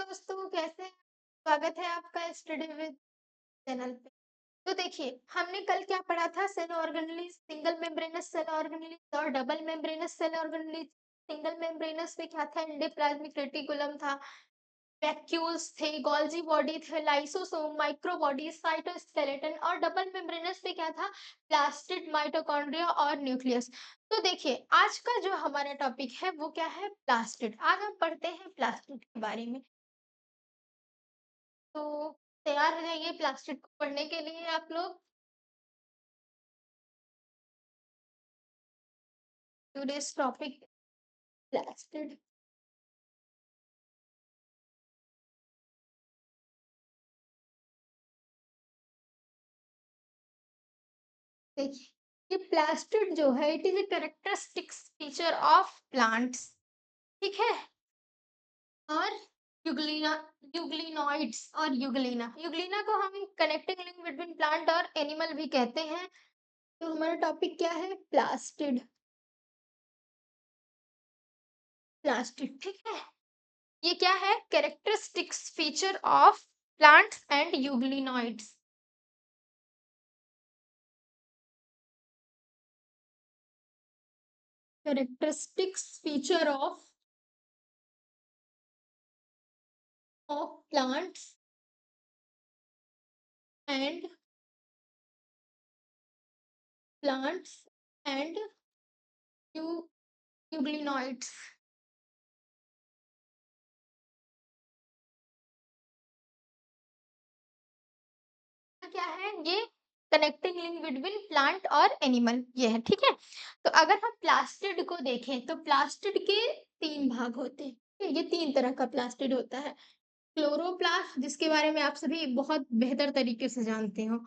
दोस्तों, कैसे हैं? स्वागत है आपका स्टडी विद चैनल पे। तो देखिए, हमने कल क्या पढ़ा था? Cell organelles, single membranous cell organelles और double membranous cell organelles. Single membranous में क्या था? एंडोप्लाज्मिक रेटिकुलम था, वैक्यूल्स थे, गोल्जी बॉडी थे, लाइसोसोम, माइक्रोबॉडी, साइटोस्केलेटन। और डबल मेम्ब्रेनस में क्या था? प्लास्टिड, माइटोकॉन्ड्रिया और न्यूक्लियस। तो देखिए, आज का जो हमारा टॉपिक है वो क्या है? प्लास्टिड। आज हम पढ़ते हैं प्लास्टिड के बारे में। तो तैयार हो जाइए प्लास्टिक को पढ़ने के लिए आप लोग। Today's topic plastid. देखिए, ये प्लास्टिड जो है it is a characteristics feature of plants. ठीक है। और यूग्लिना, यूग्लिनॉइड्स और यूग्लिना, यूग्लिना को हम कनेक्टिंग लिंक बिटवीन प्लांट और एनिमल भी कहते हैं। तो हमारा टॉपिक क्या है? प्लास्टिड। प्लास्टिड, ठीक है। ये क्या है? Characteristics feature of plants and euglenoids. Characteristics feature of plants and plants and euglenoids। क्या है ये? कनेक्टिंग लिंक बिटवीन प्लांट और एनिमल, ये है। ठीक है। तो अगर हम प्लास्टिड को देखें तो प्लास्टिड के तीन भाग होते हैं। ये तीन तरह का प्लास्टिड होता है। क्लोरोप्लास्ट, जिसके बारे में आप सभी बहुत बेहतर तरीके से जानते हो।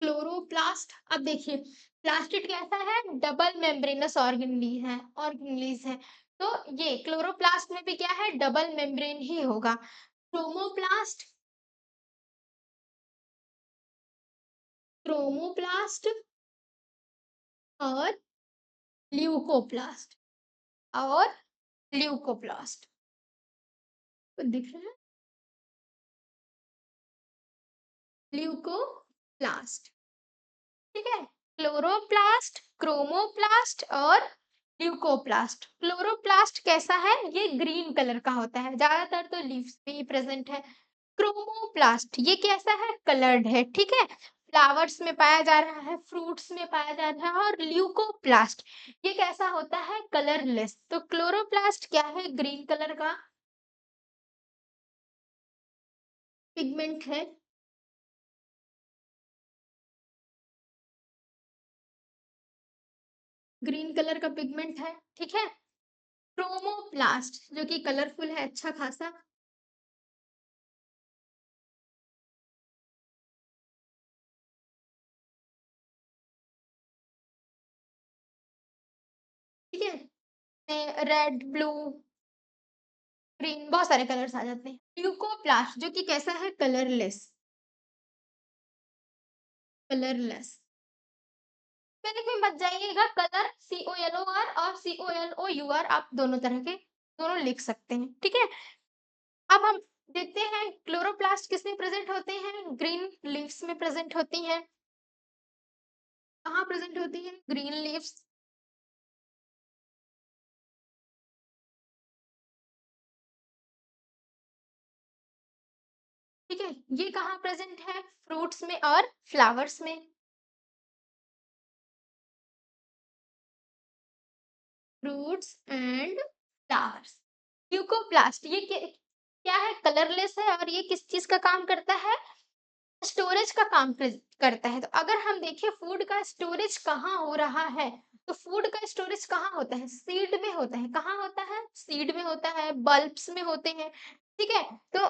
क्लोरोप्लास्ट। अब देखिए, प्लास्टिड कैसा है? डबल मेम्ब्रेनस ऑर्गेनेलिस है। तो ये क्लोरोप्लास्ट में भी क्या है? डबल मेम्ब्रेन ही होगा। क्रोमोप्लास्ट, क्रोमोप्लास्ट और ल्यूकोप्लास्ट और ल्यूकोप्लास्ट। तो दिख रहा है? ल्यूकोप्लास्ट, ठीक है। क्लोरोप्लास्ट, क्रोमोप्लास्ट और ल्यूकोप्लास्ट। क्लोरोप्लास्ट कैसा है? ये ग्रीन कलर का होता है, ज्यादातर तो लीव्स पे ही प्रेजेंट है। क्रोमोप्लास्ट ये कैसा है? कलर्ड है, ठीक है। फ्लावर्स में पाया जा रहा है, फ्रूट्स में पाया जा रहा है। और ल्यूकोप्लास्ट ये कैसा होता है? कलरलेस। तो क्लोरोप्लास्ट क्या है? ग्रीन कलर का पिगमेंट है। ग्रीन कलर का पिगमेंट है, ठीक है। क्रोमोप्लास्ट जो कि कलरफुल है अच्छा खासा। ठीक है। रेड, ब्लू, ग्रीन, बहुत सारे कलर्स आ जाते हैं। ल्यूकोप्लास्ट जो कि कैसा है? कलरलेस। कलरलेस। मैंने कोई मत जाइएगा, कलर COLOR और COLOUR आप दोनों तरह के दोनों लिख सकते हैं, ठीक है। अब हम देखते हैं क्लोरोप्लास्ट किस में प्रेजेंट होते हैं? ग्रीन लीव्स में प्रेजेंट होती हैं। कहाँ प्रेजेंट होती है? Green leaves. ठीक है। ये कहाँ प्रेजेंट है? फ्रूट्स में और फ्लावर्स में। Fruits and flowers. ल्यूकोप्लास्ट ये क्या है? कलरलेस है। और ये किस चीज का काम करता है? स्टोरेज का काम करता है। तो अगर हम देखें फूड का स्टोरेज कहाँ हो रहा है, तो फूड का स्टोरेज कहाँ होता है? सीड में होता है। कहाँ होता है? सीड में होता है, बल्ब्स में होते हैं, ठीक है। तो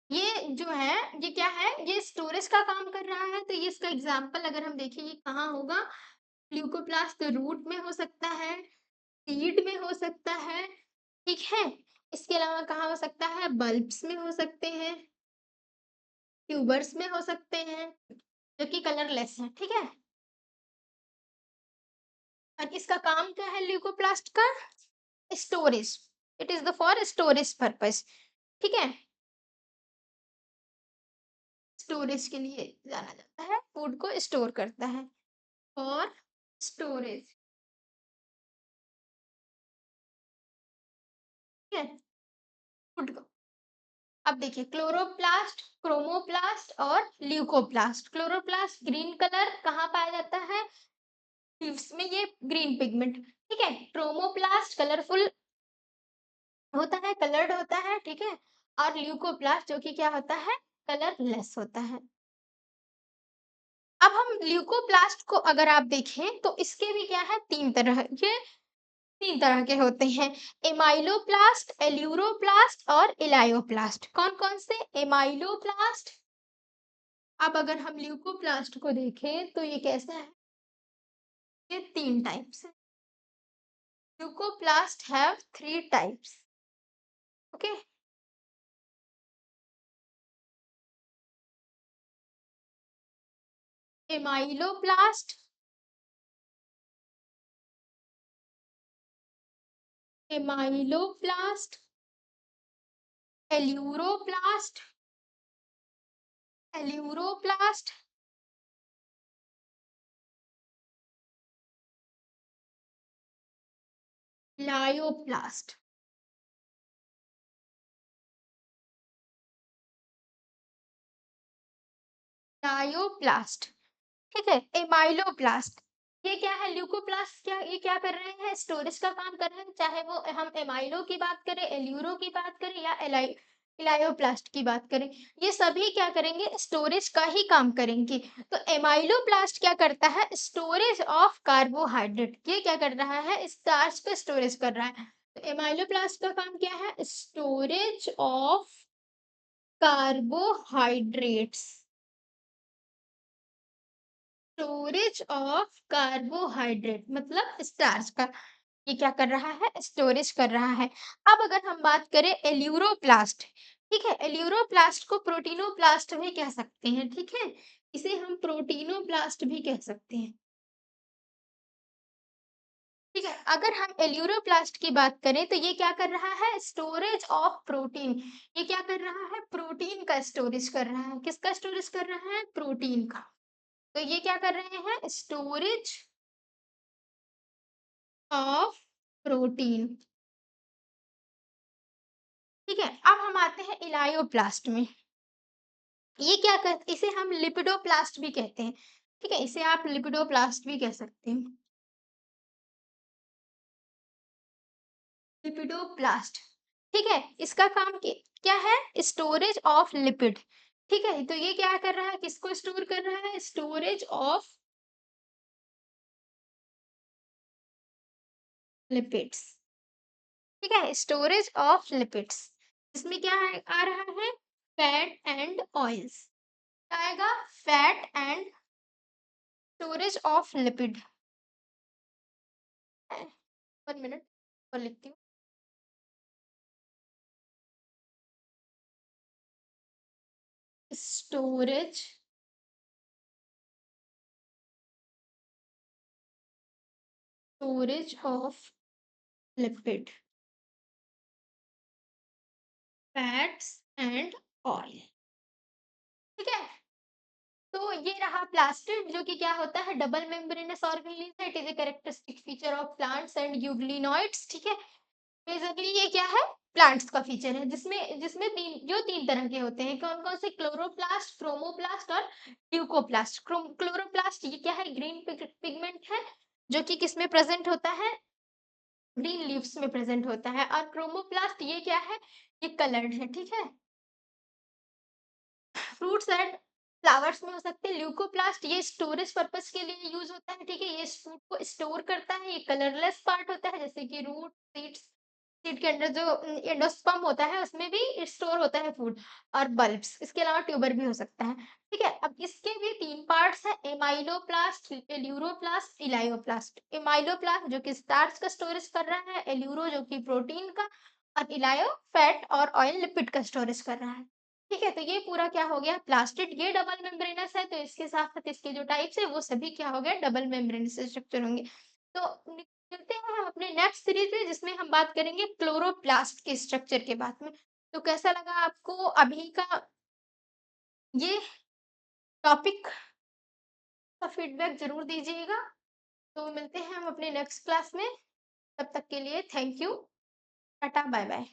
ये जो है, ये क्या है? ये स्टोरेज का काम कर रहा है। तो ये इसका एग्जाम्पल अगर हम देखें, ये कहाँ होगा? ल्यूकोप्लास्ट रूट में हो सकता है, सीड में हो सकता है, ठीक है। इसके अलावा कहाँ हो सकता है? बल्ब्स में हो सकते हैं, ट्यूबर्स में हो सकते हैं, जो कि कलरलेस है, ठीक है। और इसका काम क्या है ल्यूकोप्लास्ट का? Storage. It is the for storage purpose. ठीक है? स्टोरेज के लिए जाना जाता है, फूड को स्टोर करता है। और स्टोरेज, ठीक है? फूड को, अब देखिए क्लोरोप्लास्ट, क्रोमोप्लास्ट और ल्यूकोप्लास्ट। क्लोरोप्लास्ट ग्रीन कलर कहाँ पाया जाता है? लीव्स में, ये ग्रीन पिगमेंट, ठीक है? क्रोमोप्लास्ट कलरफुल होता है, कलर्ड होता है, ठीक है? और ल्यूकोप्लास्ट जो कि क्या होता है? कलरलेस होता है। अब हम ल्यूकोप्लास्ट को अगर आप देखें तो इसके भी क्या है, 3 तरह, ये 3 तरह के होते हैं। एमाइलोप्लास्ट, एल्यूरोप्लास्ट और इलायोप्लास्ट। कौन-कौन से? एमाइलोप्लास्ट, अब अगर हम ल्यूकोप्लास्ट को देखें तो ये कैसा है? ये 3 टाइप्स है। Leucoplast have 3 types, okay? Amyloplast, amyloplast, aleuroplast, aleuroplast, elaioplast. Elaioplast, ठीक है? एमाइलोप्लास्ट, ये क्या है? ल्यूकोप्लास्ट, क्या ये क्या कर रहे हैं? स्टोरेज का काम कर रहे हैं, चाहे वो हम एमाइलो की बात करें, एल्यूरो की बात करें या इलायोप्लास्ट की बात करें, ये सभी क्या करेंगे? स्टोरेज का ही काम करेंगे। तो एमाइलोप्लास्ट क्या करता है? स्टोरेज ऑफ कार्बोहाइड्रेट, ये क्या कर रहा है? स्टार्च का स्टोरेज कर रहा है। तो एमाइलोप्लास्ट का काम क्या है? Storage of carbohydrates, storage of carbohydrate मतलब स्टार्च का, ये क्या कर रहा है? स्टोरेज कर रहा है। अब अगर हम बात करें एल्यूरोप्लास्ट, ठीक है? एल्यूरोप्लास्ट को प्रोटीनोप्लास्ट भी कह सकते हैं, ठीक है? इसे हम प्रोटीनोप्लास्ट भी कह सकते हैं, ठीक है? अगर हम एल्यूरोप्लास्ट की बात करें तो ये क्या कर रहा है? स्टोरेज ऑफ प्रोटीन, ये क्या कर रहा है? प्रोटीन का स्टोरेज कर रहा है। किसका स्टोरेज कर रहा है? प्रोटीन का। तो ये क्या कर रहे हैं? स्टोरेज ऑफ प्रोटीन, ठीक है? अब हम आते हैं इलायोप्लास्ट में। ये क्या कर, इसे हम लिपिडोप्लास्ट भी कहते हैं, ठीक है? इसे आप लिपिडोप्लास्ट भी कह सकते हैं। लिपिडोप्लास्ट, ठीक है? इसका काम क्या है? स्टोरेज ऑफ लिपिड, ठीक है? तो ये क्या कर रहा है? किसको स्टोर कर रहा है? स्टोरेज ऑफ लिपिड्स, ठीक है? स्टोरेज ऑफ लिपिड्स, इसमें क्या है, आ रहा है? फैट एंड ऑयल्स, आएगा fat and storage of lipid. 1 minute और लिखती हूँ। Storage storage of lipid, fats and oil, ठीक है? तो ये रहा प्लास्टिड, जो कि क्या होता है? डबल मेम्ब्रेनस ऑर्गेनेल है। It is a characteristic feature of plants and euglenoids, ठीक है? बेसिकली ये क्या है? प्लांट्स का फीचर है, जिसमें जिसमें तीन तरह के होते हैं। कौन कौन से? क्लोरोप्लास्ट, क्रोमोप्लास्ट और ल्यूकोप्लास्ट। क्लोरोप्लास्ट ये क्या है? ग्रीन पिगमेंट है, जो कि किसमें प्रेजेंट होता है? ग्रीन लीव्स में प्रेजेंट होता है। और क्रोमोप्लास्ट ये क्या है? ये कलर्ड है, ठीक है? फ्रूट्स एंड फ्लावर्स में हो सकते हैं। ल्यूकोप्लास्ट ये स्टोरेज पर्पस के लिए यूज होता है, ठीक है? ये फ्रूट को स्टोर करता है। ये कलरलेस पार्ट होता है, जैसे कि रूट, सीड्स, सीड के अंदर जो एंडोस्पर्म होता है उसमें भी स्टोर होता है फूड। और बल्ब्स, इसके अलावा ट्यूबर भी हो सकता है, ठीक है? अब इसके भी 3 पार्ट्स हैं, एमाइलोप्लास्ट, एल्यूरोप्लास्ट, इलायोप्लास्ट। एमाइलोप्लास्ट जो कि स्टार्च का स्टोरेज कर रहा है, एल्यूरो जो कि प्रोटीन का, और इलायो फैट और ऑयल लिपिड का स्टोरेज कर रहा है, ठीक है? तो ये पूरा क्या हो गया? प्लास्टिड, ये डबल मेम्ब्रेनस है, तो इसके साथ-साथ इसके जो टाइप्स है वो सभी क्या हो गए? डबल मेम्ब्रेनस स्ट्रक्चर होंगे। तो चलते हैं हम अपने नेक्स्ट सीरीज में, जिसमें हम बात करेंगे क्लोरोप्लास्ट के स्ट्रक्चर के बारे में। तो कैसा लगा आपको अभी का ये टॉपिक का फीडबैक ज़रूर दीजिएगा। तो मिलते हैं हम अपने नेक्स्ट क्लास में, तब तक के लिए थैंक यू, टाटा, बाय-बाय।